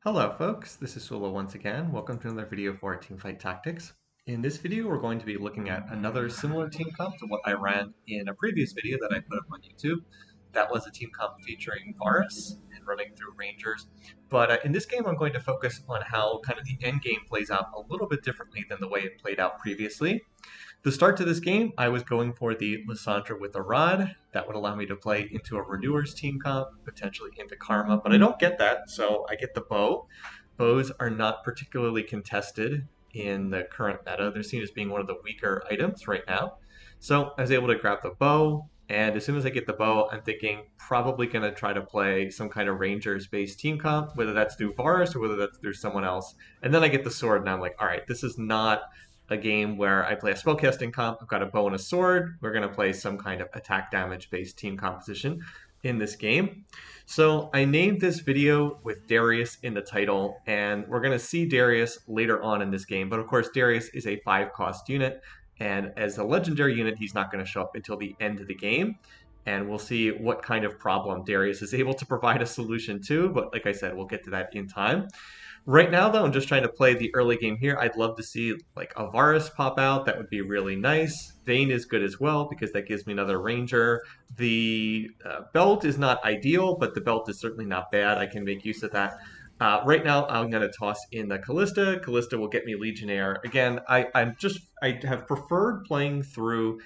Hello folks, this is Sula once again. Welcome to another video for Teamfight Tactics. In this video we're going to be looking at another similar team comp to what I ran in a previous video that I put up on YouTube. That was a team comp featuring Varus and running through Rangers. But in this game I'm going to focus on how kind of the end game plays out a little bit differently than the way it played out previously. The start to this game, I was going for the Lysandra with a rod. That would allow me to play into a Renewers team comp, potentially into Karma, but I don't get that, so I get the bow. Bows are not particularly contested in the current meta. They're seen as being one of the weaker items right now. So I was able to grab the bow, and as soon as I get the bow, I'm thinking probably going to try to play some kind of Rangers-based team comp, whether that's through Varus or whether that's through someone else. And then I get the sword, and I'm like, all right, this is not a game where I play a spellcasting comp. I've got a bow and a sword. We're going to play some kind of attack damage based team composition in this game. So I named this video with Darius in the title, and we're going to see Darius later on in this game. But of course, Darius is a 5-cost unit, and as a legendary unit, he's not going to show up until the end of the game. And we'll see what kind of problem Darius is able to provide a solution to. But like I said, we'll get to that in time. Right now, though, I'm just trying to play the early game here. I'd love to see like a Varus pop out. That would be really nice. Vayne is good as well because that gives me another Ranger. The belt is not ideal, but the belt is certainly not bad. I can make use of that. Right now, I'm going to toss in the Callista. Callista will get me Legionnaire. Again, I have preferred playing through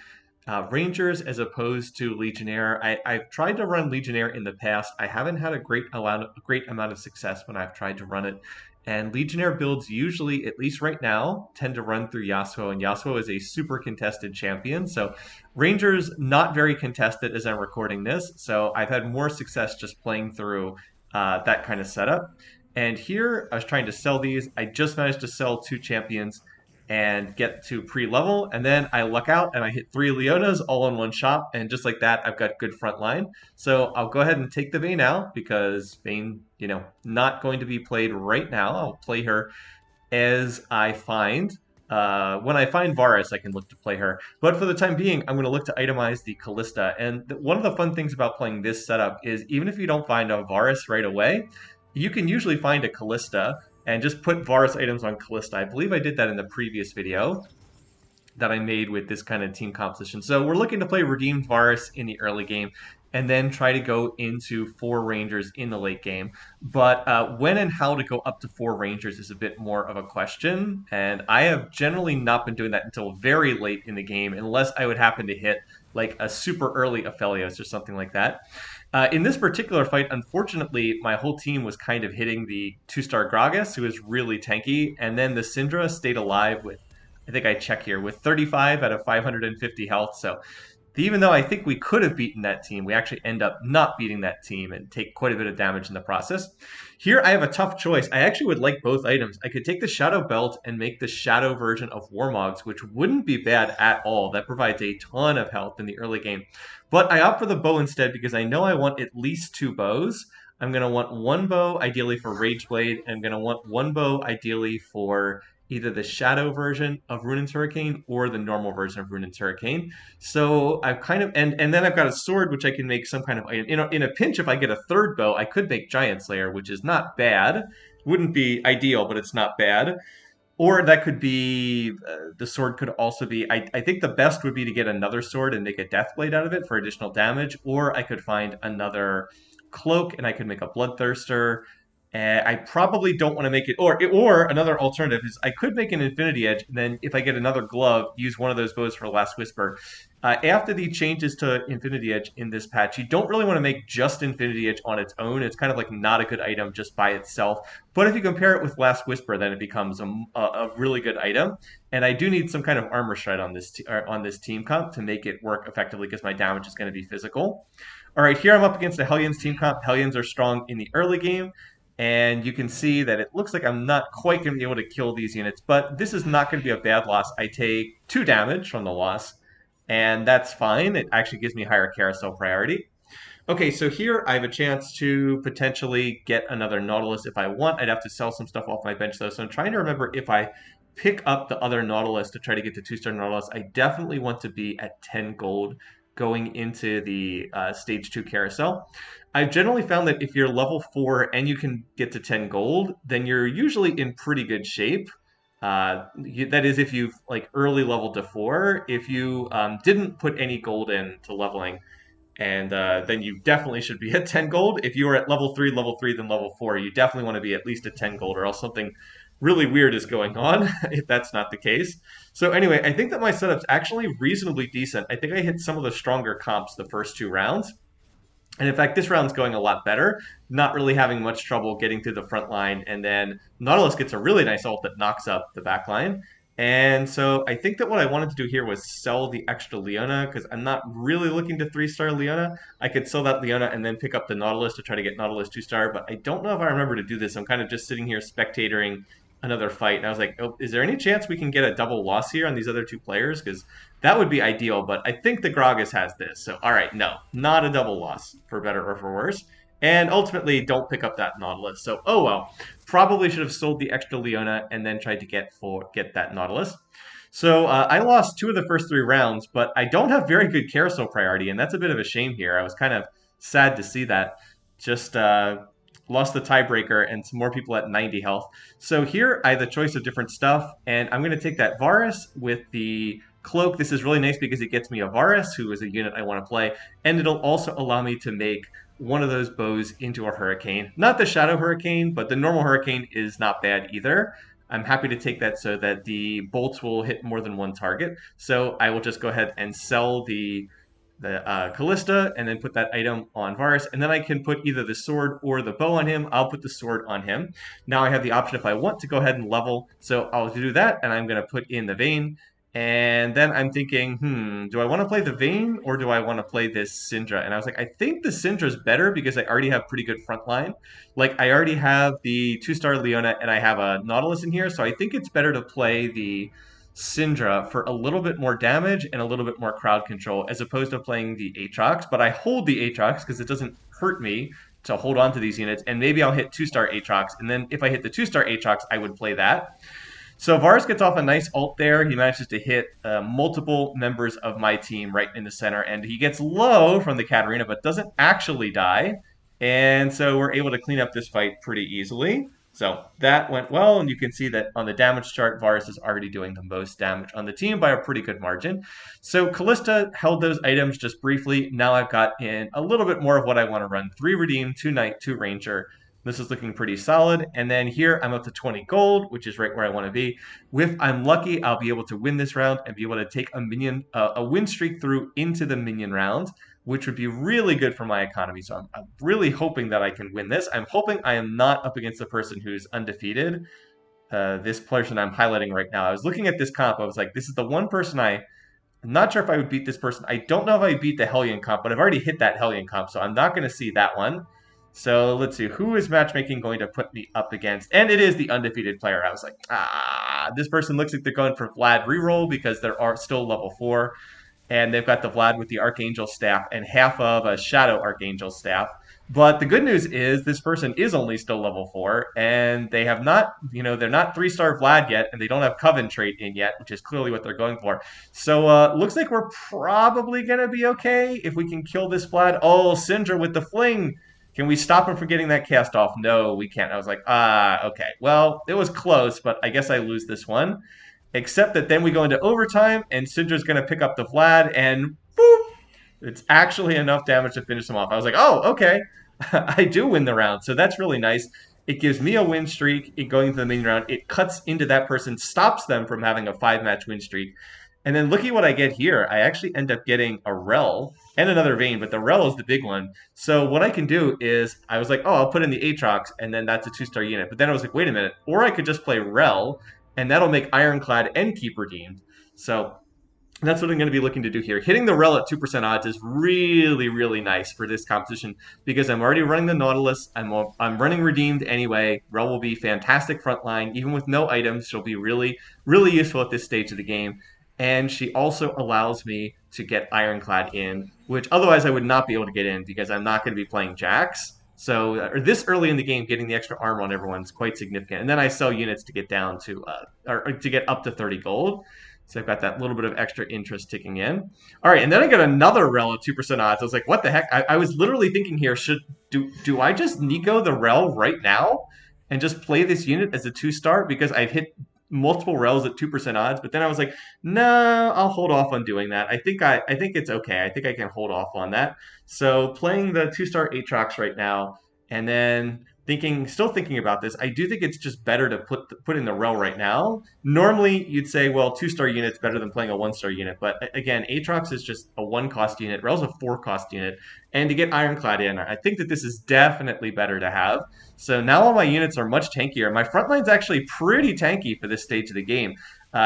Rangers as opposed to Legionnaire. I've tried to run Legionnaire in the past. I haven't had a great amount of success when I've tried to run it. And Legionnaire builds usually, at least right now, tend to run through Yasuo, and Yasuo is a super contested champion. So Rangers not very contested as I'm recording this. So I've had more success just playing through that kind of setup. And here I was trying to sell these. I just managed to sell 2 champions and get to pre-level, and then I luck out and I hit 3 Leonas all in one shot, and just like that I've got good front line. So I'll go ahead and take the Vayne out because Vayne, not going to be played right now. I'll play her as I find. When I find Varus, I can look to play her. But for the time being, I'm going to look to itemize the Callista. And one of the fun things about playing this setup is even if you don't find a Varus right away, you can usually find a Callista and just put Varus items on Callista. I believe I did that in the previous video that I made with this kind of team composition. So we're looking to play Redeemed Varus in the early game and then try to go into 4 Rangers in the late game. But when and how to go up to 4 Rangers is a bit more of a question, and I have generally not been doing that until very late in the game, unless I would happen to hit like a super early Aphelios or something like that. In this particular fight, unfortunately, my whole team was kind of hitting the 2-star Gragas, who is really tanky, and then the Syndra stayed alive with, I think I check here, with 35 out of 550 health. So even though I think we could have beaten that team, we actually end up not beating that team and take quite a bit of damage in the process. Here I have a tough choice. I actually would like both items. I could take the Shadow Belt and make the Shadow version of Warmogs, which wouldn't be bad at all. That provides a ton of health in the early game. But I opt for the bow instead because I know I want at least 2 bows. I'm going to want 1 bow ideally for Rageblade, and I'm going to want 1 bow ideally for either the Shadow version of Ruin's Hurricane or the normal version of Ruin's Hurricane. So I've kind of, and then I've got a sword which I can make some kind of item. In a pinch, if I get a 3rd bow, I could make Giant Slayer, which is not bad. Wouldn't be ideal, but it's not bad. Or that could be, the sword could also be, I think the best would be to get another sword and make a Deathblade out of it for additional damage, or I could find another cloak and I could make a Bloodthirster. I probably don't want to make it, or another alternative is I could make an Infinity Edge, and then if I get another glove, use one of those bows for Last Whisper. After the changes to Infinity Edge in this patch, you don't really want to make just Infinity Edge on its own. It's kind of like not a good item just by itself. But if you compare it with Last Whisper, then it becomes a really good item. And I do need some kind of armor shred on this team comp to make it work effectively because my damage is going to be physical. All right, here I'm up against the Hellions team comp. Hellions are strong in the early game. And you can see that it looks like I'm not quite going to be able to kill these units, but this is not going to be a bad loss. I take 2 damage from the loss, and that's fine. It actually gives me higher carousel priority. Okay, so here I have a chance to potentially get another Nautilus if I want. I'd have to sell some stuff off my bench, though, so I'm trying to remember if I pick up the other Nautilus to try to get the 2-star Nautilus. I definitely want to be at 10 gold going into the stage 2 carousel. I've generally found that if you're level 4 and you can get to 10 gold, then you're usually in pretty good shape. That is, if you've like early leveled to 4. If you didn't put any gold into leveling, and then you definitely should be at 10 gold. If you are at level 3, then level 4, you definitely want to be at least at 10 gold, or else something really weird is going on if that's not the case. So anyway, I think that my setup's actually reasonably decent. I think I hit some of the stronger comps the first 2 rounds. And in fact, this round's going a lot better, not really having much trouble getting through the front line. And then Nautilus gets a really nice ult that knocks up the back line. And so I think that what I wanted to do here was sell the extra Leona, because I'm not really looking to 3-star Leona. I could sell that Leona and then pick up the Nautilus to try to get Nautilus 2-star, but I don't know if I remember to do this. I'm kind of just sitting here spectating another fight. And I was like, oh, is there any chance we can get a double loss here on these other 2 players? Because that would be ideal, but I think the Gragas has this. So, all right, no, not a double loss, for better or for worse. And ultimately, don't pick up that Nautilus. So, oh well. Probably should have sold the extra Leona and then tried to get that Nautilus. So I lost 2 of the first 3 rounds, but I don't have very good carousel priority, and that's a bit of a shame here. I was kind of sad to see that. Just lost the tiebreaker and some more people at 90 health. So here I have the choice of different stuff, and I'm going to take that Varus with the Cloak. This is really nice because it gets me a Varus, who is a unit I want to play, and it'll also allow me to make one of those bows into a Hurricane. Not the Shadow Hurricane, but the normal Hurricane is not bad either. I'm happy to take that so that the bolts will hit more than one target. So I will just go ahead and sell the Callista and then put that item on Varus, and then I can put either the sword or the bow on him. I'll put the sword on him. Now I have the option if I want to go ahead and level, so I'll do that, and I'm going to put in the Vayne. And then I'm thinking, do I want to play the Vayne or do I want to play this Syndra? And I was like, I think the Syndra's better because I already have pretty good front line. Like, I already have the 2-star Leona and I have a Nautilus in here, so I think it's better to play the Syndra for a little bit more damage and a little bit more crowd control as opposed to playing the Aatrox. But I hold the Aatrox because it doesn't hurt me to hold on to these units, and maybe I'll hit 2-star Aatrox, and then if I hit the 2-star Aatrox, I would play that. So Varus gets off a nice ult there. He manages to hit multiple members of my team right in the center, and he gets low from the Katarina, but doesn't actually die. And so we're able to clean up this fight pretty easily. So that went well, and you can see that on the damage chart, Varus is already doing the most damage on the team by a pretty good margin. So Callista held those items just briefly. Now I've got in a little bit more of what I want to run. 3 Redeem, 2 Knight, 2 Ranger. This is looking pretty solid. And then here I'm up to 20 gold, which is right where I want to be. If I'm lucky, I'll be able to win this round and be able to take a win streak through into the minion round, which would be really good for my economy. So I'm really hoping that I can win this. I'm hoping I am not up against the person who's undefeated. This person I'm highlighting right now. I was looking at this comp. I was like, this is the one person I'm not sure if I would beat this person. I don't know if I beat the Hellion comp, but I've already hit that Hellion comp, so I'm not going to see that one. So let's see, who is matchmaking going to put me up against? And it is the undefeated player. I was like, this person looks like they're going for Vlad reroll because they're still level 4. And they've got the Vlad with the Archangel staff and half of a Shadow Archangel staff. But the good news is this person is only still level 4, and they have not, they're not 3-star Vlad yet, and they don't have Coven trait in yet, which is clearly what they're going for. So looks like we're probably going to be okay if we can kill this Vlad. Oh, Syndra with the fling. Can we stop him from getting that cast off? No, we can't. I was like, okay. Well, it was close, but I guess I lose this one. Except that then we go into overtime, and Syndra's going to pick up the Vlad, and boop! It's actually enough damage to finish him off. I was like, oh, okay. I do win the round, so that's really nice. It gives me a win streak going into the main round. It cuts into that person, stops them from having a 5-match win streak. And then look at what I get here. I actually end up getting a Rel and another Vayne, but the Rel is the big one. So what I can do is, I was like, oh, I'll put in the Aatrox, and then that's a 2-star unit. But then I was like, wait a minute. Or I could just play Rel, and that'll make Ironclad and Keep Redeemed. So that's what I'm going to be looking to do here. Hitting the Rel at 2% odds is really, really nice for this competition because I'm already running the Nautilus. I'm running Redeemed anyway. Rel will be fantastic frontline. Even with no items, she'll be really, really useful at this stage of the game. And she also allows me to get Ironclad in, which otherwise I would not be able to get in because I'm not going to be playing Jax. So this early in the game, getting the extra armor on everyone is quite significant. And then I sell units to get down to, or to get up to 30 gold. So I've got that little bit of extra interest ticking in. All right, and then I get another Rel at 2% odds. I was like, what the heck? I was literally thinking here, do I just Nico the Rel right now and just play this unit as a 2-star because I've hit multiple Rels at 2% odds? But then I was like, no, I'll hold off on doing that. I think it's okay. I think I can hold off on that. So playing the 2-star Aatrox right now, and then still thinking about this, I do think it's just better to put in the Rel right now. Normally, you'd say, well, 2-star unit's better than playing a 1-star unit. But again, Aatrox is just a 1-cost unit. Rel's a 4-cost unit. And to get Ironclad in, I think that this is definitely better to have. So now all my units are much tankier. My front line's actually pretty tanky for this stage of the game.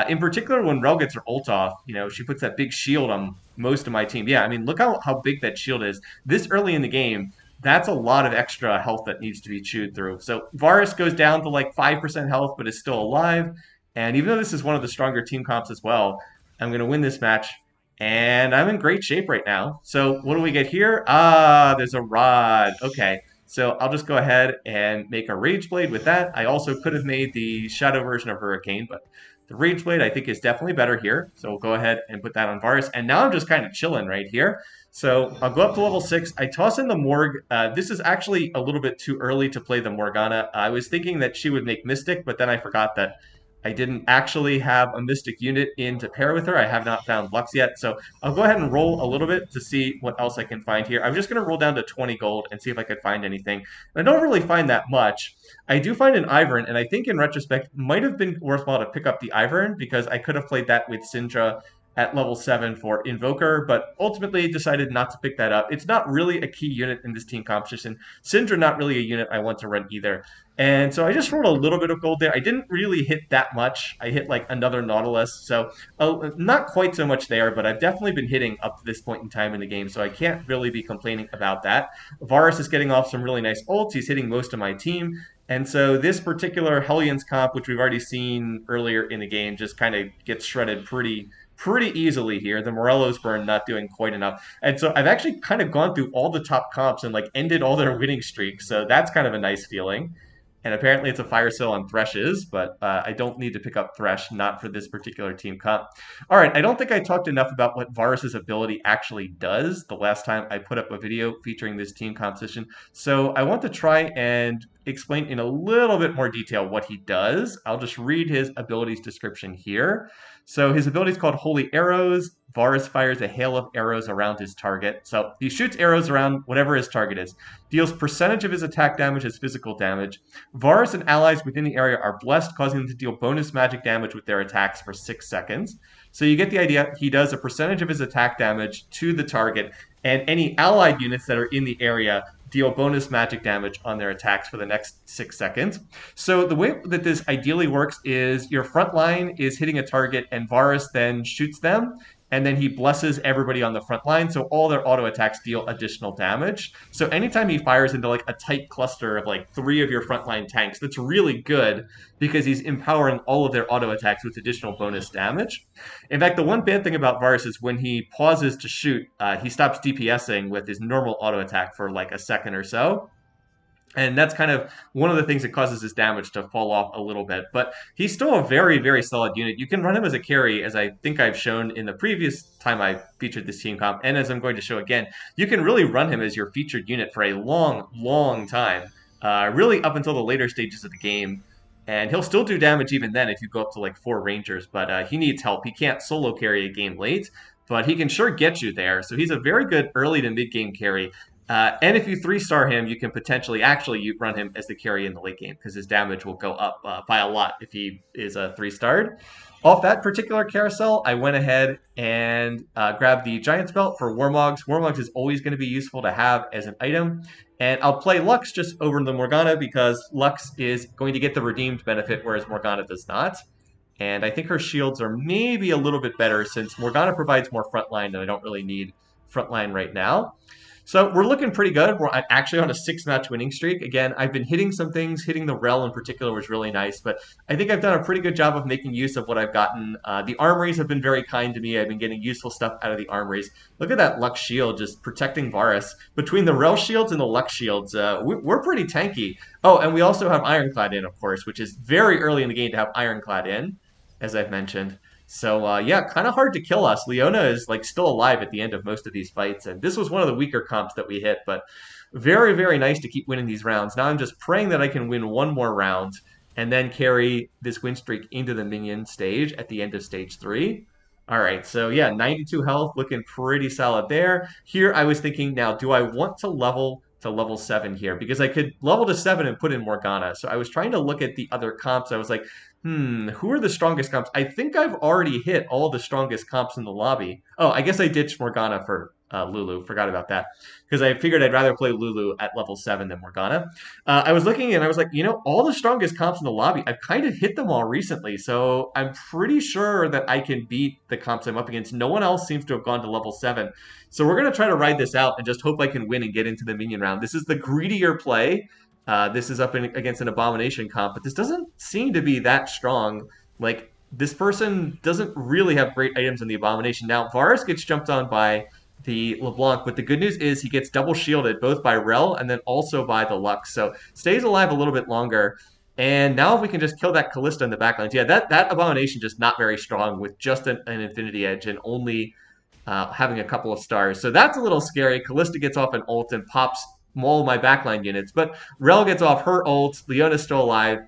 In particular, when Rel gets her ult off, she puts that big shield on most of my team. Yeah, I mean, look how big that shield is. This early in the game, that's a lot of extra health that needs to be chewed through. So Varus goes down to like 5% health, but is still alive. And even though this is one of the stronger team comps as well, I'm going to win this match. And I'm in great shape right now. So what do we get here? Ah, there's a rod. Okay. So I'll just go ahead and make a Rage Blade with that. I also could have made the Shadow version of Hurricane, but the Rage Blade I think is definitely better here. So we'll go ahead and put that on Varus. And now I'm just kind of chilling right here. So I'll go up to level 6. I toss in the Morg. This is actually a little bit too early to play the Morgana. I was thinking that she would make Mystic, but then I forgot that I didn't actually have a Mystic unit in to pair with her. I have not found Lux yet. So I'll go ahead and roll a little bit to see what else I can find here. I'm just going to roll down to 20 gold and see if I could find anything. And I don't really find that much. I do find an Ivern, and I think in retrospect, it might have been worthwhile to pick up the Ivern because I could have played that with Syndra at level 7 for Invoker, but ultimately decided not to pick that up. It's not really a key unit in this team competition. Syndra not really a unit I want to run either. And so I just rolled a little bit of gold there. I didn't really hit that much. I hit like another Nautilus, so not quite so much there, but I've definitely been hitting up to this point in time in the game, so I can't really be complaining about that. Varus is getting off some really nice ults. He's hitting most of my team. And so this particular Hellions comp, which we've already seen earlier in the game, just kind of gets shredded pretty easily here. The Morello's burn not doing quite enough. And so I've actually kind of gone through all the top comps and like ended all their winning streaks. So that's kind of a nice feeling. And apparently it's a fire sale on Threshes, but I don't need to pick up Thresh, not for this particular team comp. All right, I don't think I talked enough about what Varus's ability actually does the last time I put up a video featuring this team composition. So I want to try and explain in a little bit more detail what he does. I'll just read his abilities description here. So his ability is called Holy Arrows. Varus fires a hail of arrows around his target. So he shoots arrows around whatever his target is. Deals percentage of his attack damage as physical damage. Varus and allies within the area are blessed, causing them to deal bonus magic damage with their attacks for 6 seconds. So you get the idea. He does a percentage of his attack damage to the target, and any allied units that are in the area deal bonus magic damage on their attacks for the next 6 seconds. So the way that this ideally works is your front line is hitting a target and Varus then shoots them, and then he blesses everybody on the front line, so all their auto attacks deal additional damage. So anytime he fires into like a tight cluster of like 3 of your frontline tanks, that's really good because he's empowering all of their auto attacks with additional bonus damage. In fact, the one bad thing about Varus is when he pauses to shoot, he stops DPSing with his normal auto attack for like a second or so. And that's kind of one of the things that causes his damage to fall off a little bit. But he's still a very solid unit. You can run him as a carry, as I think I've shown in the previous time I featured this team comp, and as I'm going to show again. You can really run him as your featured unit for a long time, really up until the later stages of the game. And he'll still do damage even then if you go up to like 4 Rangers, but he needs help. He can't solo carry a game late, but he can sure get you there. So he's a very good early to mid-game carry. And if you 3-star him, you can potentially actually run him as the carry in the late game because his damage will go up by a lot if he is a 3-starred. Off that particular carousel, I went ahead and grabbed the Giant's Belt for Warmogs. Warmogs is always going to be useful to have as an item. And I'll play Lux just over the Morgana because Lux is going to get the redeemed benefit, whereas Morgana does not. And I think her shields are maybe a little bit better since Morgana provides more frontline and I don't really need frontline right now. So we're looking pretty good. We're actually on a 6-match winning streak. Again, I've been hitting some things. Hitting the Rel in particular was really nice, but I think I've done a pretty good job of making use of what I've gotten. The armories have been very kind to me. I've been getting useful stuff out of the armories. Look at that Lux shield just protecting Varus. Between the Rel shields and the Lux shields, we're pretty tanky. Oh, and we also have Ironclad in, of course, which is very early in the game to have Ironclad in, as I've mentioned. So yeah, kind of hard to kill us. Leona is like still alive at the end of most of these fights, and this was one of the weaker comps that we hit, but very, very nice to keep winning these rounds. Now I'm just praying that I can win one more round and then carry this win streak into the minion stage at the end of stage 3. All right, so yeah, 92 health, looking pretty solid there. Here I was thinking, now, do I want to level 7 here? Because I could level to 7 and put in Morgana. So I was trying to look at the other comps. I was like, who are the strongest comps? I think I've already hit all the strongest comps in the lobby. Oh, I guess I ditched Morgana for Lulu. Forgot about that. Because I figured I'd rather play Lulu at level 7 than Morgana. I was looking and I was like, all the strongest comps in the lobby, I've kind of hit them all recently. So I'm pretty sure that I can beat the comps I'm up against. No one else seems to have gone to level 7. So we're going to try to ride this out and just hope I can win and get into the minion round. This is the greedier play. This is up against an Abomination comp, but this doesn't seem to be that strong. Like, this person doesn't really have great items in the Abomination. Now, Varus gets jumped on by the LeBlanc, but the good news is he gets double shielded both by Rel and then also by the Lux, so stays alive a little bit longer. And now if we can just kill that Callista in the backlines, yeah, that Abomination just not very strong with just an Infinity Edge and only having a couple of stars. So that's a little scary. Callista gets off an ult and pops all my backline units, but Rel gets off her ult, Leona's still alive,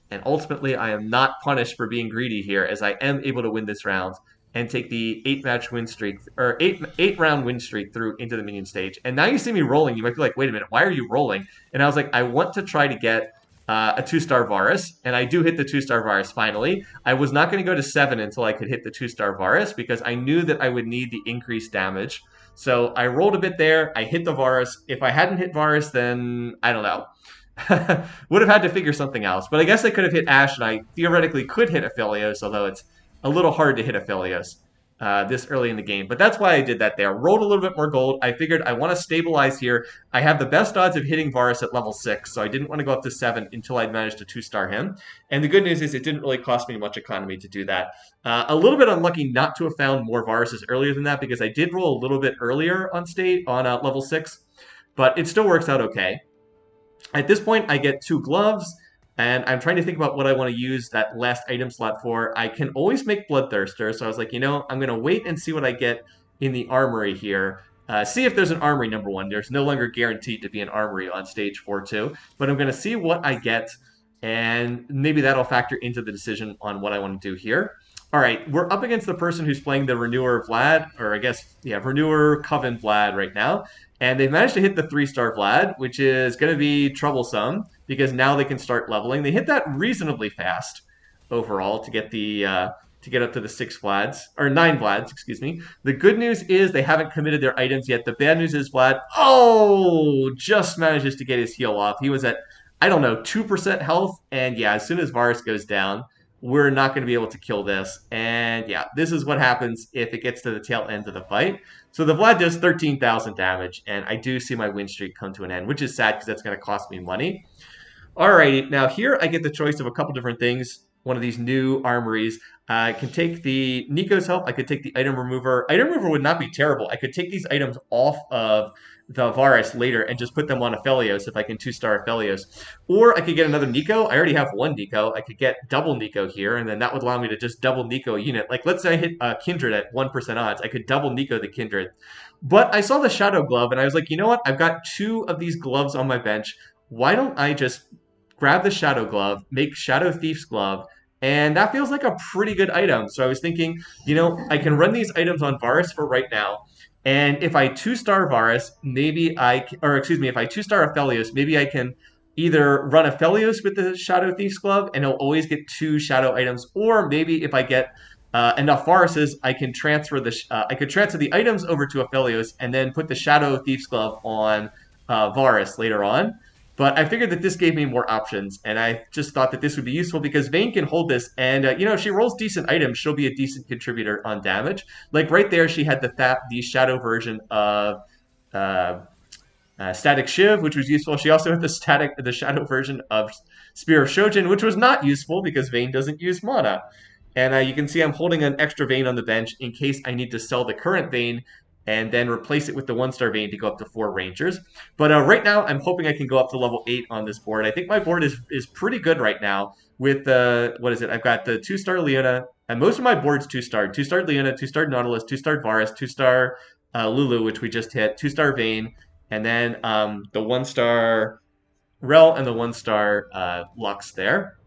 and ultimately I am not punished for being greedy here as I am able to win this round and take the 8-match win streak, or 8-round win streak through into the minion stage. And now you see me rolling, you might be like, wait a minute, why are you rolling? And I was like, I want to try to get a 2-star Varus, and I do hit the 2-star Varus finally. I was not going to go to 7 until I could hit the 2-star Varus because I knew that I would need the increased damage. So I rolled a bit there, I hit the Varus. If I hadn't hit Varus, then I don't know. Would have had to figure something else. But I guess I could have hit Ashe, and I theoretically could hit Aphelios, although it's a little hard to hit Aphelios this early in the game. But that's why I did that there. Rolled a little bit more gold. I figured I want to stabilize here. I have the best odds of hitting Varus at level 6, so I didn't want to go up to 7 until I'd managed to 2-star him. And the good news is it didn't really cost me much economy to do that. A little bit unlucky not to have found more Varuses earlier than that, because I did roll a little bit earlier on level 6, but it still works out okay. At this point, I get 2 gloves, and I'm trying to think about what I want to use that last item slot for. I can always make Bloodthirster, so I was like, I'm going to wait and see what I get in the armory here. See if there's an armory, number 1. There's no longer guaranteed to be an armory on stage 4-2, but I'm going to see what I get, and maybe that'll factor into the decision on what I want to do here. All right, we're up against the person who's playing the Renewer Vlad, or I guess, yeah, Renewer Coven Vlad right now. And they've managed to hit the 3-star Vlad, which is going to be troublesome because now they can start leveling. They hit that reasonably fast overall to get to get up to the 6 Vlads, or 9 Vlads, excuse me. The good news is they haven't committed their items yet. The bad news is Vlad, just manages to get his heal off. He was at, I don't know, 2% health. And yeah, as soon as Varus goes down, we're not going to be able to kill this. And yeah, this is what happens if it gets to the tail end of the fight. So the Vlad does 13,000 damage, and I do see my win streak come to an end, which is sad because that's going to cost me money. Alrighty, now here I get the choice of a couple different things. One of these new armories. I can take the Nico's help. I could take the item remover. Item remover would not be terrible. I could take these items off of the Varus later and just put them on Aphelios if I can 2-star Aphelios. Or I could get another Nico. I already have 1 Nico. I could get double Nico here, and then that would allow me to just double Nico a unit. Like, let's say I hit Kindred at 1% odds. I could double Nico the Kindred. But I saw the Shadow Glove, and I was like, you know what? I've got 2 of these gloves on my bench. Why don't I just grab the Shadow Glove, make Shadow Thief's Glove, and that feels like a pretty good item. So I was thinking, I can run these items on Varus for right now. And if I 2-star Varus, if I 2-star Aphelios, maybe I can either run Aphelios with the Shadow Thief's Glove, and he'll always get 2 shadow items, or maybe if I get enough Varuses, I can transfer the items over to Aphelios and then put the Shadow Thief's Glove on Varus later on. But I figured that this gave me more options, and I just thought that this would be useful because Vayne can hold this, and if she rolls decent items, she'll be a decent contributor on damage. Like right there, she had the shadow version of Static Shiv, which was useful. She also had the shadow version of Spear of Shojin, which was not useful because Vayne doesn't use mana. And you can see I'm holding an extra Vayne on the bench in case I need to sell the current Vayne and then replace it with the 1-star Vayne to go up to 4 Rangers. But right now, I'm hoping I can go up to level 8 on this board. I think my board is pretty good right now with, I've got the 2-star Leona, And most of my board's 2-star. 2-star Leona, 2-star Nautilus, 2-star Varus, 2-star Lulu, which we just hit, 2-star Vayne, and then the 1-star Rel and the 1-star Lux there.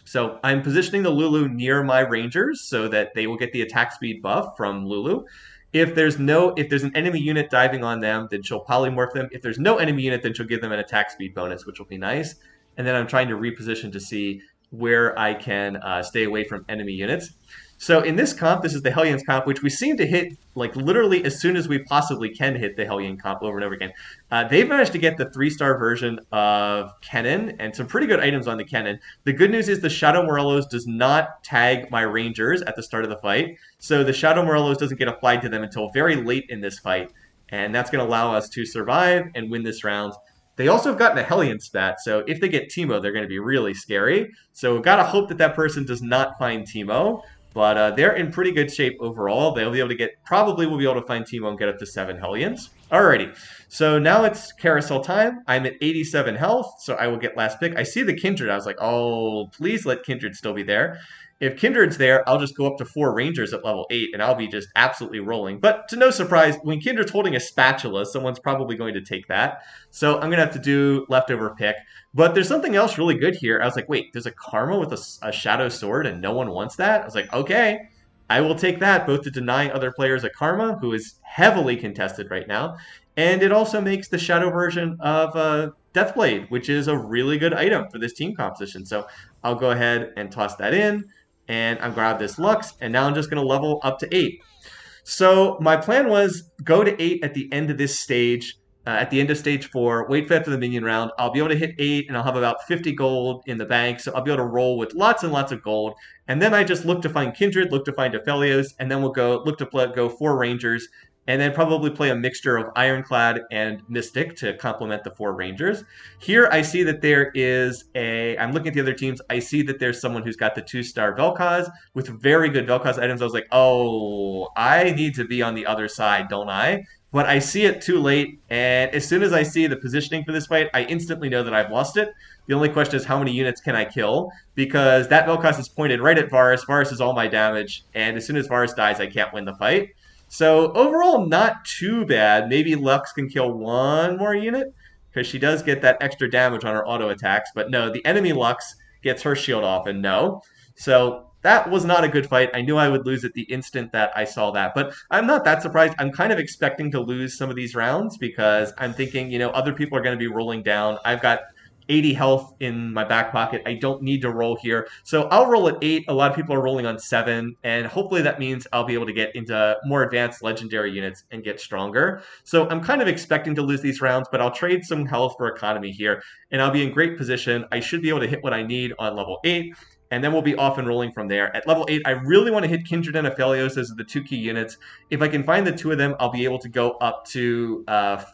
So I'm positioning the Lulu near my Rangers so that they will get the attack speed buff from Lulu. If there's an enemy unit diving on them, then she'll polymorph them. If there's no enemy unit, then she'll give them an attack speed bonus, which will be nice. And then I'm trying to reposition to see where I can stay away from enemy units. So in this comp, this is the Hellions comp, which we seem to hit like literally as soon as we possibly can hit the Hellion comp over and over again. They've managed to get the 3-star version of Kennen and some pretty good items on the Kennen. The good news is the Shadow Morellos does not tag my Rangers at the start of the fight, so the Shadow Morellos doesn't get applied to them until very late in this fight, and that's going to allow us to survive and win this round. They also have gotten a Hellion spat, so if they get Teemo, they're going to be really scary. So we've got to hope that that person does not find Teemo. But they're in pretty good shape overall. They'll be able to probably will be able to find Teemo and get up to 7 Hellions. Alrighty, so now it's carousel time. I'm at 87 health, so I will get last pick. I see the Kindred. I was like, oh, please let Kindred still be there. If Kindred's there, I'll just go up to 4 Rangers at level 8, and I'll be just absolutely rolling. But to no surprise, when Kindred's holding a spatula, someone's probably going to take that. So I'm going to have to do leftover pick. But there's something else really good here. I was like, wait, there's a Karma with a Shadow Sword, and no one wants that? I was like, okay, I will take that, both to deny other players a Karma, who is heavily contested right now, and it also makes the Shadow version of Deathblade, which is a really good item for this team composition. So I'll go ahead and toss that in, and I'll grab this Lux, and now I'm just going to level up to 8. So my plan was go to 8 at the end of this stage, at the end of stage 4, wait for after the minion round. I'll be able to hit 8, and I'll have about 50 gold in the bank, so I'll be able to roll with lots and lots of gold. And then I just look to find Kindred, look to find Aphelios, and then we'll look to go 4 Rangers, and then probably play a mixture of Ironclad and Mystic to complement the 4 Rangers. Here I see that there is I'm looking at the other teams, I see that there's someone who's got the 2-star Vel'Koz with very good Vel'Koz items. I was like, oh, I need to be on the other side, don't I? But I see it too late, and as soon as I see the positioning for this fight, I instantly know that I've lost it. The only question is how many units can I kill, because that Vel'Koz is pointed right at Varus. Varus is all my damage, and as soon as Varus dies, I can't win the fight. So overall, not too bad. Maybe Lux can kill 1 more unit, because she does get that extra damage on her auto attacks. But no, the enemy Lux gets her shield off, and no. So that was not a good fight. I knew I would lose it the instant that I saw that. But I'm not that surprised. I'm kind of expecting to lose some of these rounds because I'm thinking, other people are going to be rolling down. I've got 80 health in my back pocket. I don't need to roll here. So I'll roll at 8. A lot of people are rolling on 7. And hopefully that means I'll be able to get into more advanced legendary units and get stronger. So I'm kind of expecting to lose these rounds, but I'll trade some health for economy here. And I'll be in great position. I should be able to hit what I need on level 8. And then we'll be off and rolling from there. At level 8, I really want to hit Kindred and Aphelios as the 2 key units. If I can find the 2 of them, I'll be able to go up to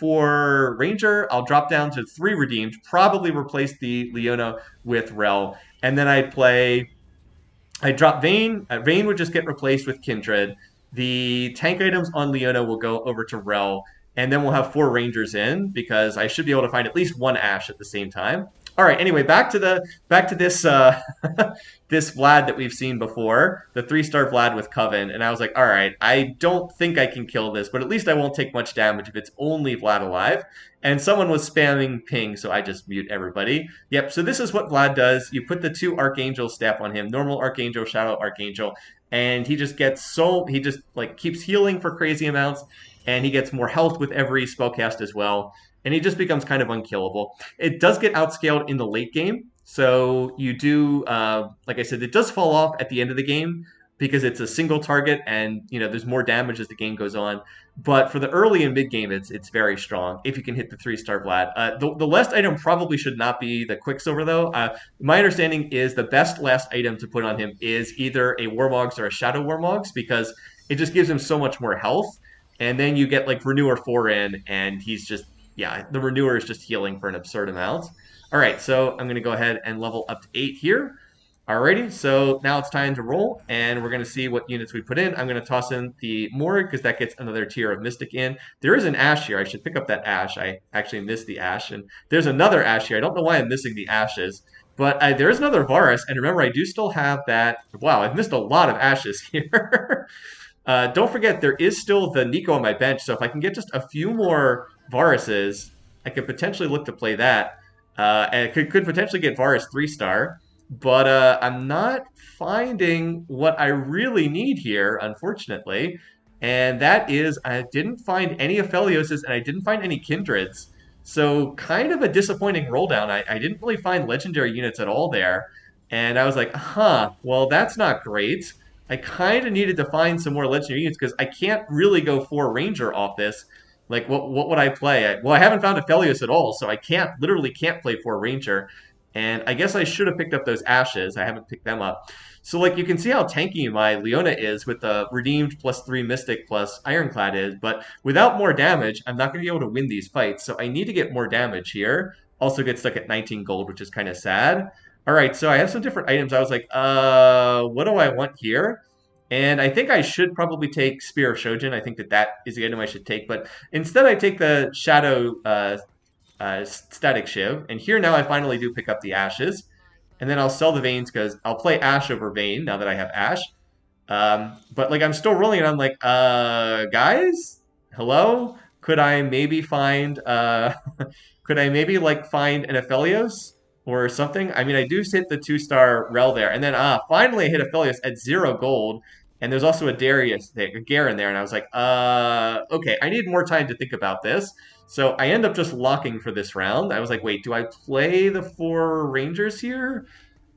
4 Ranger. I'll drop down to 3 Redeemed, probably replace the Leona with Rel. And then I'd drop Vayne. Vayne would just get replaced with Kindred. The tank items on Leona will go over to Rel. And then we'll have 4 Rangers in, because I should be able to find at least 1 Ashe at the same time. All right. Anyway, back to this this Vlad that we've seen before, the 3-star Vlad with Coven, and I was like, all right, I don't think I can kill this, but at least I won't take much damage if it's only Vlad alive. And someone was spamming ping, so I just mute everybody. Yep. So this is what Vlad does. You put the 2 Archangel staff on him, normal Archangel, Shadow Archangel, and he just keeps healing for crazy amounts, and he gets more health with every spellcast as well. And he just becomes kind of unkillable. It does get outscaled in the late game. So you do, like I said, it does fall off at the end of the game because it's a single target and, there's more damage as the game goes on. But for the early and mid game, it's very strong if you can hit the 3-star Vlad. The last item probably should not be the Quicksilver, though. My understanding is the best last item to put on him is either a Warmogs or a Shadow Warmogs because it just gives him so much more health. And then you get like Renewer 4 in, and he's just, the Renewer is just healing for an absurd amount. All right, so I'm going to go ahead and level up to 8 here. Alrighty, so now it's time to roll, and we're going to see what units we put in. I'm going to toss in the Morg, because that gets another tier of Mystic in. There is an Ashe here. I should pick up that Ashe. I actually missed the Ashe, and there's another Ashe here. I don't know why I'm missing the Ashes. But there is another Varus, and remember, I do still have that. Wow, I've missed a lot of ashes here. Don't forget, there is still the Nico on my bench, so if I can get just a few more Varuses, I could potentially look to play that. And could potentially get Varus 3-star, but I'm not finding what I really need here, unfortunately. And that is, I didn't find any Aphelioses and I didn't find any Kindreds. So kind of a disappointing roll down. I didn't really find legendary units at all there. And I was like, huh, well, that's not great. I kind of needed to find some more legendary units because I can't really go for Ranger off this. Like, what would I play? Well, I haven't found Aphelios at all, so I literally can't play for Ranger. And I guess I should have picked up those Ashes. I haven't picked them up. So, like, you can see how tanky my Leona is with the Redeemed +3 Mystic plus Ironclad is. But without more damage, I'm not going to be able to win these fights. So I need to get more damage here. Also get stuck at 19 gold, which is kind of sad. All right, so I have some different items. I was like, what do I want here? And I think I should probably take Spear of Shojin. I think that is the item I should take. But instead, I take the Shadow Static Shiv. And here now I finally do pick up the Ashes. And then I'll sell the Veins because I'll play Ash over Vayne now that I have Ash. But like I'm still rolling and I'm like, guys, hello? Could I maybe find could I maybe like find an Aphelios or something? I mean, I do hit the 2-star Rel there, and then finally I hit Aphelios at 0 gold, and there's also a Darius there, a Garen there, and I was like, okay, I need more time to think about this. So I end up just locking for this round. I was like, wait, do I play the 4 Rangers here?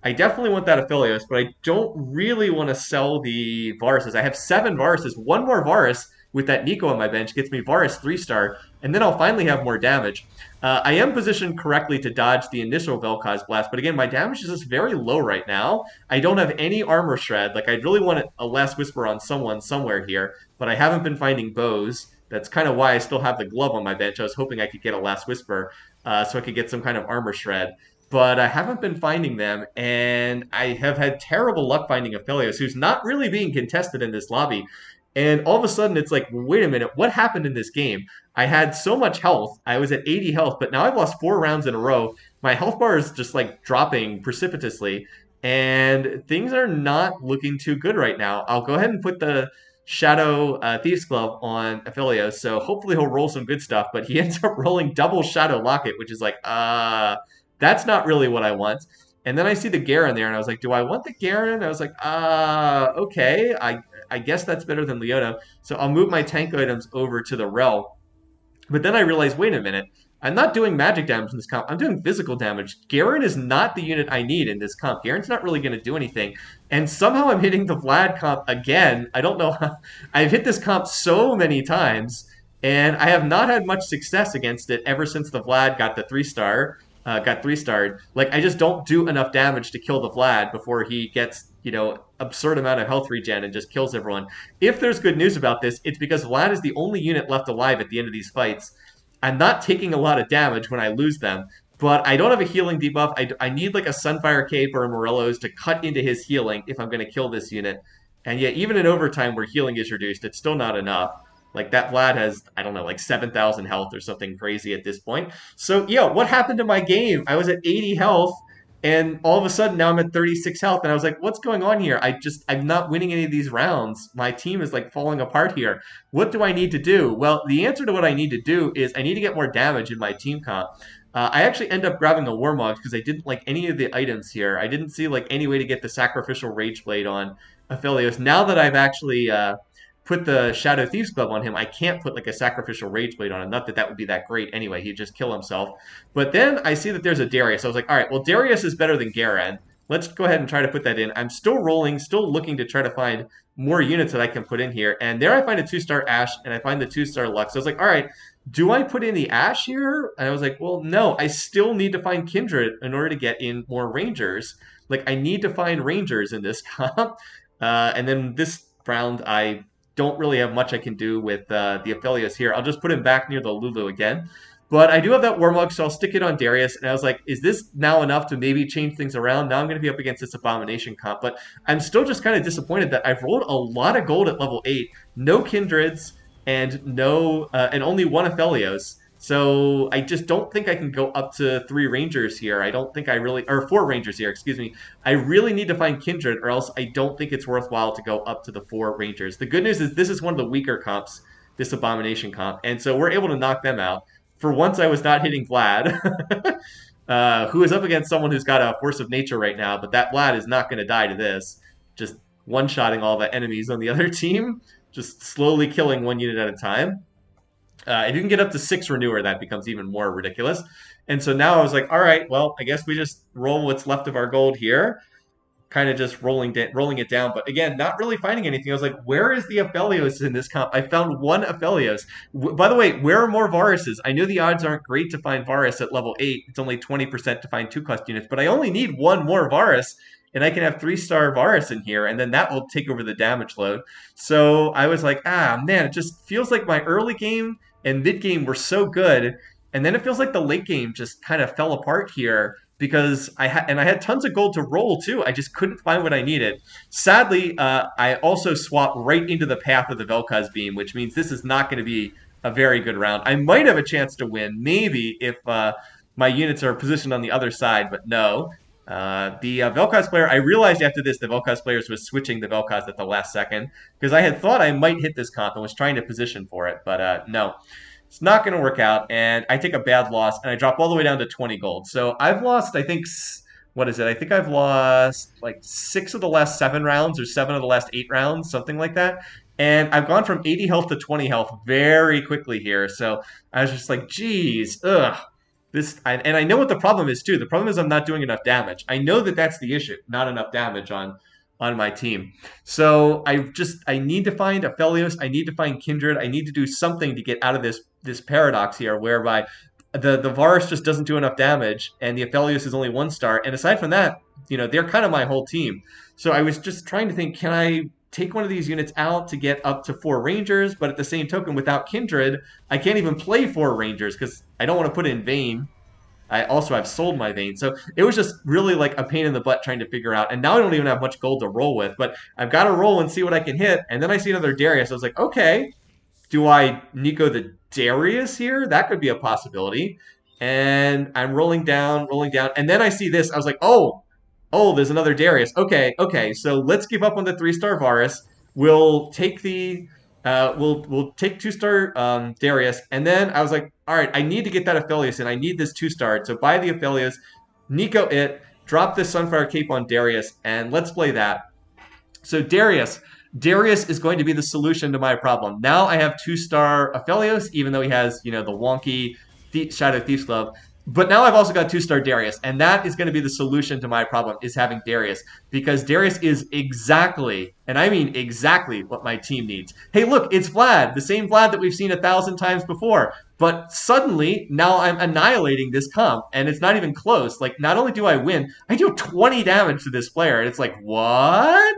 I definitely want that Aphelios, but I don't really want to sell the Varuses. I have 7 Varuses. One more Varus with that Nico on my bench gets me Varus 3-star, and then I'll finally have more damage. I am positioned correctly to dodge the initial Vel'Koz blast, but again, my damage is just very low right now. I don't have any armor shred. Like, I really want a Last Whisper on someone somewhere here, but I haven't been finding bows. That's kind of why I still have the glove on my bench. I was hoping I could get a Last Whisper so I could get some kind of armor shred, but I haven't been finding them, and I have had terrible luck finding Aphelios, who's not really being contested in this lobby. And all of a sudden, it's like, wait a minute, what happened in this game? I had so much health. I was at 80 health, but now I've lost 4 rounds in a row. My health bar is just like dropping precipitously, and things are not looking too good right now. I'll go ahead and put the Shadow Thief's Glove on Aphelios, so hopefully he'll roll some good stuff, but he ends up rolling double Shadow Locket, which is like, that's not really what I want. And then I see the Garen there, and I was like, do I want the Garen? I was like, okay, I guess that's better than Leona. So I'll move my tank items over to the Rel. But then I realized, wait a minute, I'm not doing magic damage in this comp. I'm doing physical damage. Garen is not the unit I need in this comp. Garen's not really going to do anything. And somehow I'm hitting the Vlad comp again. I don't know how. I've hit this comp so many times, and I have not had much success against it ever since the Vlad got the 3-star. Got 3-starred. Like, I just don't do enough damage to kill the Vlad before he gets, absurd amount of health regen and just kills everyone. If there's good news about this, it's because Vlad is the only unit left alive at the end of these fights. I'm not taking a lot of damage when I lose them, but I don't have a healing debuff. I need like a Sunfire Cape or a Morello's to cut into his healing if I'm going to kill this unit. And yet, even in overtime where healing is reduced, it's still not enough. Like, that Vlad has, I don't know, like 7,000 health or something crazy at this point. So, yeah, what happened to my game? I was at 80 health, and all of a sudden now I'm at 36 health, and I was like, what's going on here? I'm not winning any of these rounds. My team is, like, falling apart here. What do I need to do? Well, the answer to what I need to do is I need to get more damage in my team comp. I actually end up grabbing a Warmog because I didn't like any of the items here. I didn't see, like, any way to get the Sacrificial Rage Blade on Aphelios. Now that I've actually put the Shadow Thieves Glove on him, I can't put like a Sacrificial Rage Blade on him. Not that that would be that great anyway. He'd just kill himself. But then I see that there's a Darius. I was like, all right, well, Darius is better than Garen. Let's go ahead and try to put that in. I'm still rolling, still looking to try to find more units that I can put in here. And there I find a 2-star Ash, and I find the 2-star Lux. So I was like, all right, do I put in the Ash here? And I was like, well, no, I still need to find Kindred in order to get in more Rangers. Like, I need to find Rangers in this comp. And then this round, I don't really have much I can do with the Aphelios here. I'll just put him back near the Lulu again. But I do have that Warmog, so I'll stick it on Darius. And I was like, is this now enough to maybe change things around? Now I'm going to be up against this Abomination comp. But I'm still just kind of disappointed that I've rolled a lot of gold at level 8. No Kindreds and no and only one Aphelios. So I just don't think I can go up to 3 Rangers here. I don't think I really, or 4 Rangers here, excuse me. I really need to find Kindred, or else I don't think it's worthwhile to go up to the 4 Rangers. The good news is this is one of the weaker comps, this Abomination comp, and so we're able to knock them out. For once, I was not hitting Vlad, who is up against someone who's got a Force of Nature right now, but that Vlad is not going to die to this. Just one-shotting all the enemies on the other team, just slowly killing one unit at a time. If you can get up to 6 Renewer, that becomes even more ridiculous. And so now I was like, all right, well, I guess we just roll what's left of our gold here, kind of just rolling it down. But again, not really finding anything. I was like, where is the Aphelios in this comp? I found one Aphelios. By the way, where are more Varuses? I know the odds aren't great to find Varus at level 8. It's only 20% to find 2-cost units, but I only need one more Varus, and I can have 3-star Varus in here, and then that will take over the damage load. So I was like, man, it just feels like my early game and mid game were so good, and then it feels like the late game just kind of fell apart here because I had tons of gold to roll too. I just couldn't find what I needed. Sadly, I also swapped right into the path of the Vel'Koz beam, which means this is not going to be a very good round. I might have a chance to win, maybe if my units are positioned on the other side, but no. The Vel'Koz player, I realized after this the Vel'Koz players was switching the Vel'Koz at the last second because I had thought I might hit this comp and was trying to position for it, but no. It's not going to work out, and I take a bad loss, and I drop all the way down to 20 gold. So I've lost, I think, what is it? I think I've lost like 6 of the last 7 rounds or 7 of the last 8 rounds, something like that. And I've gone from 80 health to 20 health very quickly here. So I was just like, geez, ugh. And I know what the problem is too. The problem is I'm not doing enough damage. I know that that's the issue, not enough damage on my team. So I need to find Aphelios. I need to find Kindred. I need to do something to get out of this paradox here, whereby the Varus just doesn't do enough damage, and the Aphelios is only 1-star. And aside from that, they're kind of my whole team. So I was just trying to think, can I take one of these units out to get up to 4 Rangers? But at the same token, without Kindred, I can't even play 4 Rangers because I don't want to put in Vayne. I've sold my Vayne. So it was just really like a pain in the butt trying to figure out. And now I don't even have much gold to roll with, but I've got to roll and see what I can hit. And then I see another Darius. I was like, okay, do I Nico the Darius here? That could be a possibility. And I'm rolling down. And then I see this. I was like, oh, there's another Darius. Okay. So let's give up on the 3-star Varus. We'll take we'll take 2-star Darius. And then I was like, all right, I need to get that Aphelios in. I need this 2-star. So buy the Aphelios, Nico it, drop this Sunfire Cape on Darius, and let's play that. So Darius is going to be the solution to my problem. Now I have 2-star Aphelios, even though he has, the wonky Shadow Thief's Glove. But now I've also got 2-star Darius, and that is going to be the solution to my problem, is having Darius. Because Darius is exactly, and I mean exactly, what my team needs. Hey, look, it's Vlad, the same Vlad that we've seen 1,000 times before. But suddenly, now I'm annihilating this comp, and it's not even close. Like, not only do I win, I do 20 damage to this player, and it's like, what?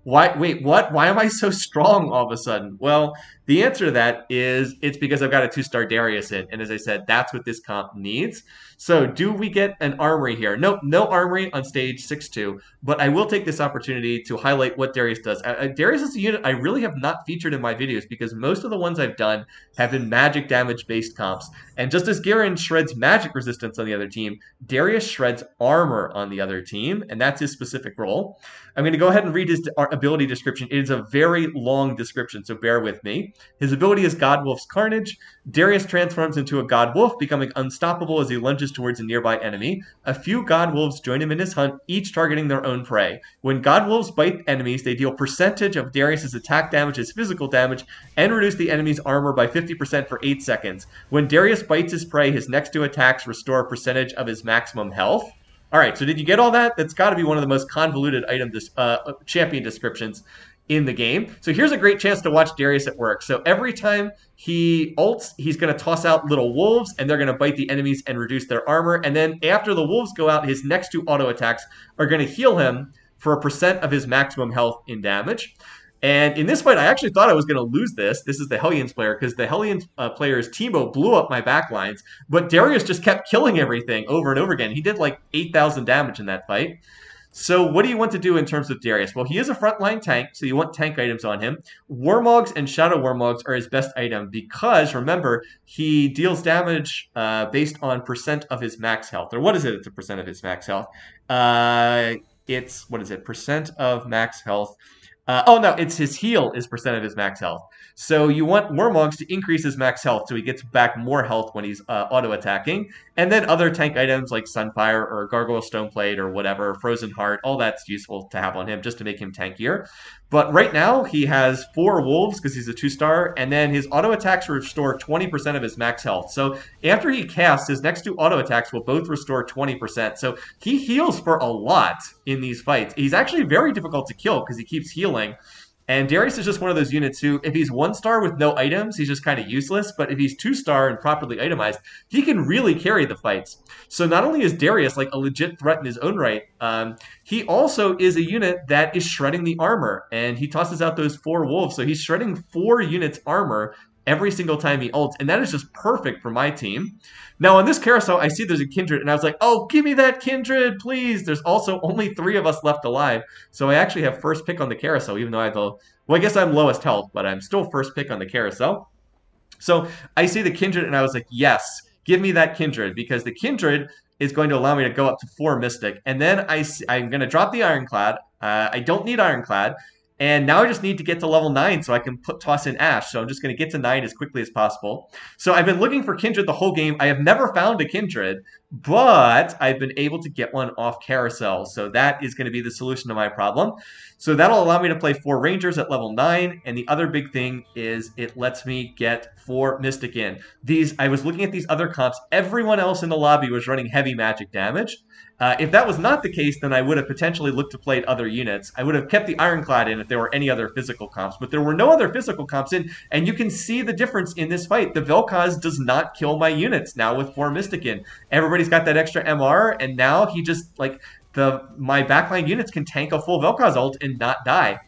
Wait, what? Why am I so strong all of a sudden? Well, the answer to that is it's because I've got a 2-star Darius in. And as I said, that's what this comp needs. So do we get an armory here? Nope, no armory on stage 6-2. But I will take this opportunity to highlight what Darius does. Darius is a unit I really have not featured in my videos because most of the ones I've done have been magic damage based comps. And just as Garen shreds magic resistance on the other team, Darius shreds armor on the other team. And that's his specific role. I'm going to go ahead and read his ability description. It is a very long description, so bear with me. His ability is Godwolf's Carnage. Darius transforms into a Godwolf, becoming unstoppable as he lunges towards a nearby enemy. A few Godwolves join him in his hunt, each targeting their own prey. When Godwolves bite enemies, they deal percentage of Darius's attack damage as physical damage and reduce the enemy's armor by 50% for 8 seconds. When Darius bites his prey, his next 2 attacks restore a percentage of his maximum health. All right, so did you get all that? That's got to be one of the most convoluted champion descriptions in the game. So here's a great chance to watch Darius at work. So every time he ults, he's going to toss out little wolves, and they're going to bite the enemies and reduce their armor. And then after the wolves go out, his next 2 auto attacks are going to heal him for a percent of his maximum health in damage. And in this fight, I actually thought I was going to lose this. This is the Hellions player, because the Hellions player's Teemo blew up my backlines. But Darius just kept killing everything over and over again. He did like 8,000 damage in that fight. So what do you want to do in terms of Darius? Well, he is a frontline tank, so you want tank items on him. Warmogs and Shadow Warmogs are his best item because, remember, he deals damage based on percent of his max health. Or what is it? It's a percent of his max health. It's, what is it? Percent of max health. Oh no, it's his heal is percent of his max health. So you want Warmogs to increase his max health so he gets back more health when he's auto attacking. And then other tank items like Sunfire or Gargoyle Stoneplate or whatever, Frozen Heart, all that's useful to have on him just to make him tankier. But right now he has 4 Wolves because he's a 2-star, and then his auto attacks restore 20% of his max health. So after he casts, his next 2 auto attacks will both restore 20%. So he heals for a lot in these fights. He's actually very difficult to kill because he keeps healing. And Darius is just one of those units who, if he's 1-star with no items, he's just kind of useless. But if he's 2-star and properly itemized, he can really carry the fights. So not only is Darius like a legit threat in his own right, he also is a unit that is shredding the armor. And he tosses out those 4 wolves. So he's shredding 4 units armor every single time he ults. And that is just perfect for my team. Now on this carousel, I see there's a Kindred, and I was like, oh, give me that Kindred, please. There's also only 3 of us left alive. So I actually have first pick on the carousel, even though I have the, well, I guess I'm lowest health, but I'm still first pick on the carousel. So I see the Kindred, and I was like, yes, give me that Kindred, because the Kindred is going to allow me to go up to 4 Mystic. And then I'm going to drop the Ironclad. I don't need Ironclad. And now I just need to get to level 9 so I can toss in Ash. So I'm just going to get to 9 as quickly as possible. So I've been looking for Kindred the whole game. I have never found a Kindred, but I've been able to get one off Carousel. So that is going to be the solution to my problem. So that'll allow me to play 4 Rangers at level 9. And the other big thing is it lets me get 4 Mystic in. I was looking at these other comps. Everyone else in the lobby was running heavy magic damage. If that was not the case, then I would have potentially looked to play other units. I would have kept the Ironclad in if there were any other physical comps, but there were no other physical comps in, and you can see the difference in this fight. The Vel'Koz does not kill my units now with 4 Mystic in. Everybody's got that extra MR, and now he just, like, my backline units can tank a full Vel'Koz ult and not die.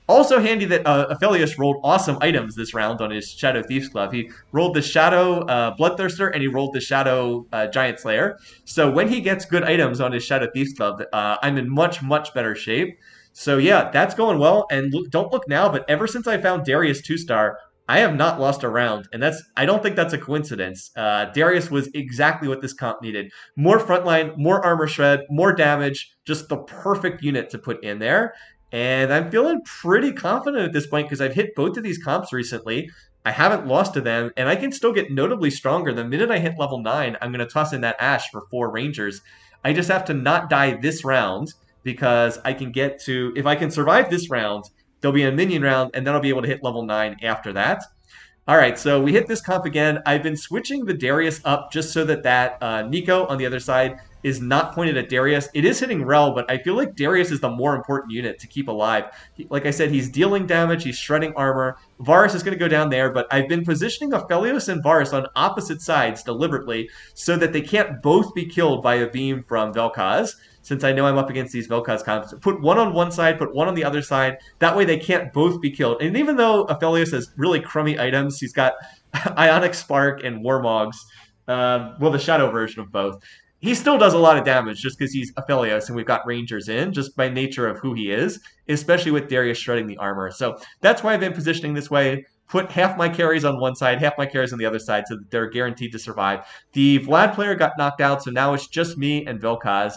Also handy that Aphelios rolled awesome items this round on his Shadow Thief's Glove. He rolled the Shadow Bloodthirster and he rolled the Shadow Giant Slayer. So when he gets good items on his Shadow Thief's Glove, I'm in much, much better shape. So yeah, that's going well. And don't look now, but ever since I found Darius 2-star, I have not lost a round. And I don't think that's a coincidence. Darius was exactly what this comp needed. More frontline, more armor shred, more damage, just the perfect unit to put in there. And I'm feeling pretty confident at this point because I've hit both of these comps recently. I haven't lost to them, and I can still get notably stronger. The minute I hit level 9, I'm going to toss in that Ash for 4 Rangers. I just have to not die this round because I can get to, if I can survive this round, there'll be a minion round, and then I'll be able to hit level 9 after that. All right, so we hit this comp again. I've been switching the Darius up just so that Nico on the other side is not pointed at Darius. It is hitting Rel, but I feel like Darius is the more important unit to keep alive. Like I said, he's dealing damage, he's shredding armor. Varus is going to go down there, but I've been positioning Aphelios and Varus on opposite sides deliberately so that they can't both be killed by a beam from Vel'Koz. Since I know I'm up against these Vel'Koz comps, put one on one side, put one on the other side. That way they can't both be killed. And even though Aphelios has really crummy items, he's got Ionic Spark and Warmogs, well, the Shadow version of both. He still does a lot of damage just because he's Aphelios and we've got Rangers in, just by nature of who he is, especially with Darius shredding the armor. So that's why I've been positioning this way. Put half my carries on one side, half my carries on the other side so that they're guaranteed to survive. The Vlad player got knocked out, so now it's just me and Vel'Koz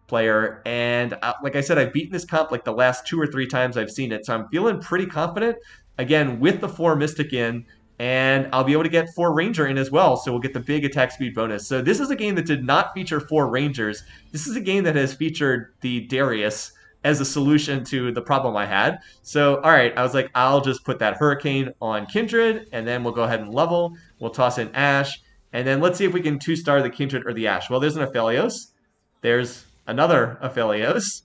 player. And like I said, I've beaten this comp like the last 2 or 3 times I've seen it. So I'm feeling pretty confident, again, with the 4 Mystic in. And I'll be able to get 4 Ranger in as well, so we'll get the big attack speed bonus. So this is a game that did not feature 4 Rangers. This is a game that has featured the Darius as a solution to the problem I had. So, all right, I was like, I'll just put that Hurricane on Kindred, and then we'll go ahead and level. We'll toss in Ash, and then let's see if we can 2-star the Kindred or the Ash. Well, there's an Aphelios. There's another Aphelios.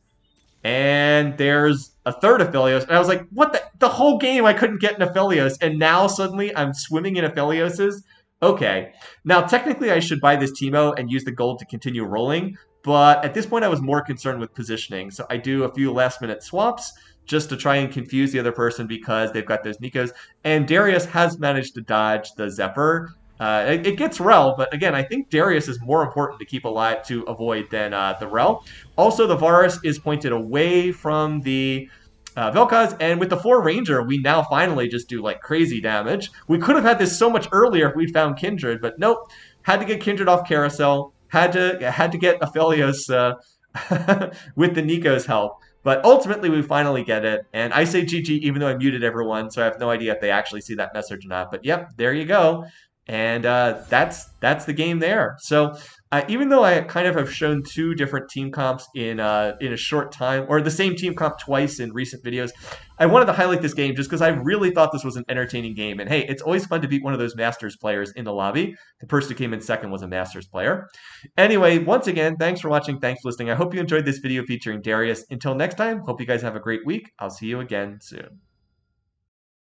And there's a third Aphelios. And I was like, what the whole game I couldn't get an Aphelios. And now suddenly I'm swimming in Aphelioses? Okay. Now, technically I should buy this Teemo and use the gold to continue rolling. But at this point I was more concerned with positioning. So I do a few last minute swaps just to try and confuse the other person because they've got those Nikos. And Darius has managed to dodge the Zephyr. It gets Rel, but again, I think Darius is more important to keep alive to avoid than the Rel. Also, the Varus is pointed away from the Vel'Koz, and with the 4 Ranger, we now finally just do like crazy damage. We could have had this so much earlier if we'd found Kindred, but nope. Had to get Kindred off Carousel. Had to get Aphelios with the Nico's help. But ultimately, we finally get it. And I say GG, even though I muted everyone, so I have no idea if they actually see that message or not. But yep, there you go. And that's the game there. So even though I kind of have shown 2 different team comps in a short time, or the same team comp twice in recent videos, I wanted to highlight this game just because I really thought this was an entertaining game. And hey, it's always fun to beat one of those Masters players in the lobby. The person who came in second was a Masters player. Anyway, once again, thanks for watching. Thanks for listening. I hope you enjoyed this video featuring Darius. Until next time, hope you guys have a great week. I'll see you again soon.